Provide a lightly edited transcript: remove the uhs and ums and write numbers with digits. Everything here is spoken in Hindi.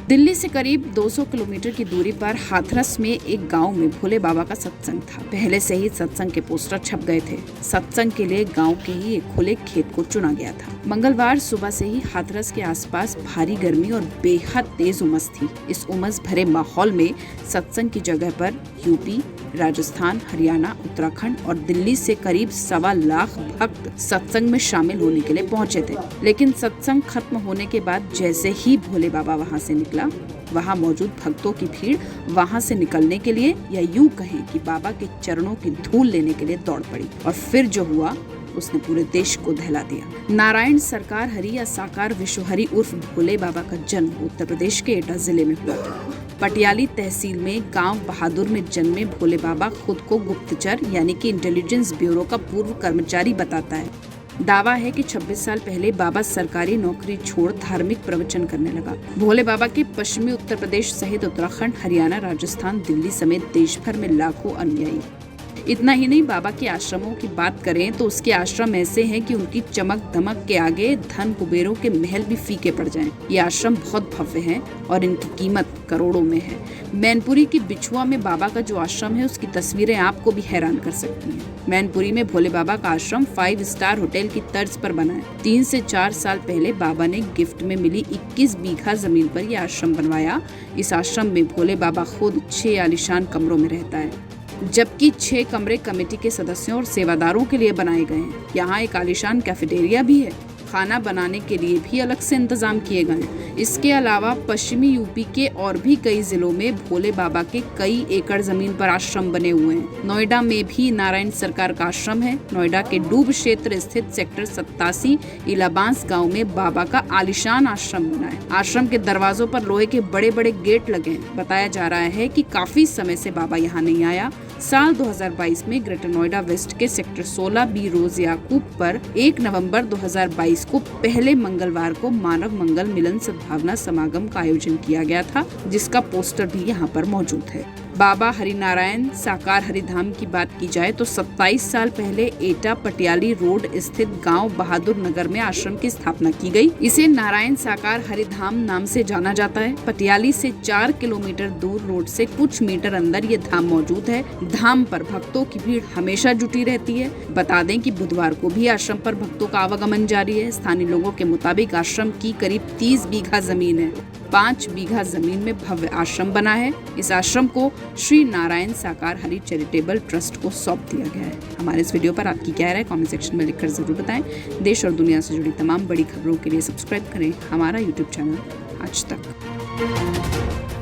दिल्ली से करीब 200 किलोमीटर की दूरी पर हाथरस में एक गांव में भोले बाबा का सत्संग था। पहले से ही सत्संग के पोस्टर छप गए थे। सत्संग के लिए गांव के ही एक खुले खेत को चुना गया था। मंगलवार सुबह से ही हाथरस के आसपास भारी गर्मी और बेहद तेज उमस थी। इस उमस भरे माहौल में सत्संग की जगह पर यूपी, राजस्थान, हरियाणा, उत्तराखंड और दिल्ली से करीब 1.25 लाख भक्त सत्संग में शामिल होने के लिए पहुंचे थे। लेकिन सत्संग खत्म होने के बाद जैसे ही भोले बाबा वहां से निकला, वहां मौजूद भक्तों की भीड़ वहां से निकलने के लिए, या यूं कहें कि बाबा के चरणों की धूल लेने के लिए दौड़ पड़ी। और फिर जो हुआ उसने पूरे देश को दहला दिया। नारायण सरकार हरि या साकार विश्वहरि उर्फ भोले बाबा का जन्म उत्तर प्रदेश के एटा जिले में हुआ था। पटियाली तहसील में गांव बहादुर में जन्मे भोले बाबा खुद को गुप्तचर यानी कि इंटेलिजेंस ब्यूरो का पूर्व कर्मचारी बताता है। दावा है कि 26 साल पहले बाबा सरकारी नौकरी छोड़ धार्मिक प्रवचन करने लगा। भोले बाबा के पश्चिमी उत्तर प्रदेश सहित उत्तराखंड, हरियाणा, राजस्थान, दिल्ली समेत देश भर में लाखों अनुयायी। इतना ही नहीं, बाबा के आश्रमों की बात करें तो उसके आश्रम ऐसे हैं कि उनकी चमक दमक के आगे धन कुबेरों के महल भी फीके पड़ जाएं। ये आश्रम बहुत भव्य हैं और इनकी कीमत करोड़ों में है। मैनपुरी की बिछुआ में बाबा का जो आश्रम है उसकी तस्वीरें आपको भी हैरान कर सकती हैं। मैनपुरी में भोले बाबा का आश्रम 5 स्टार होटल की तर्ज पर बना है। 3 से 4 साल पहले बाबा ने गिफ्ट में मिली 21 बीघा जमीन पर यह आश्रम बनवाया। इस आश्रम में भोले बाबा खुद 6 आलीशान कमरों में रहता है, जबकि 6 कमरे कमेटी के सदस्यों और सेवादारों के लिए बनाए गए हैं। यहाँ एक आलीशान कैफेटेरिया भी है। खाना बनाने के लिए भी अलग से इंतजाम किए गए हैं। इसके अलावा पश्चिमी यूपी के और भी कई जिलों में भोले बाबा के कई एकड़ जमीन पर आश्रम बने हुए हैं। नोएडा में भी नारायण सरकार का आश्रम है। नोएडा के डूब क्षेत्र स्थित सेक्टर 87 इलाबांस गांव में बाबा का आलीशान आश्रम बना है। आश्रम के दरवाजों पर लोहे के बड़े बड़े गेट लगे हैं। बताया जा रहा है कि काफी समय से बाबा यहाँ नहीं आया। साल 2022 में ग्रेटर नोएडा वेस्ट के सेक्टर 16 बी रोज याकूब पर 1 नवंबर 2022 को पहले मंगलवार को मानव मंगल मिलन सद्भावना समागम का आयोजन किया गया था, जिसका पोस्टर भी यहाँ पर मौजूद है। बाबा हरिनारायण साकार हरिधाम की बात की जाए तो 27 साल पहले एटा पटियाली रोड स्थित गांव बहादुर नगर में आश्रम की स्थापना की गई। इसे नारायण साकार हरिधाम नाम से जाना जाता है। पटियाली से 4 किलोमीटर दूर रोड से कुछ मीटर अंदर ये धाम मौजूद है। धाम पर भक्तों की भीड़ हमेशा जुटी रहती है। बता दें कि बुधवार को भी आश्रम पर भक्तों का आवागमन जारी है। स्थानीय लोगों के मुताबिक आश्रम की करीब 30 बीघा जमीन है। 5 बीघा जमीन में भव्य आश्रम बना है। इस आश्रम को श्री नारायण साकार हरि चैरिटेबल ट्रस्ट को सौंप दिया गया है। हमारे इस वीडियो पर आपकी क्या राय है कमेंट सेक्शन में लिखकर जरूर बताएं। देश और दुनिया से जुड़ी तमाम बड़ी खबरों के लिए सब्सक्राइब करें हमारा यूट्यूब चैनल आज तक।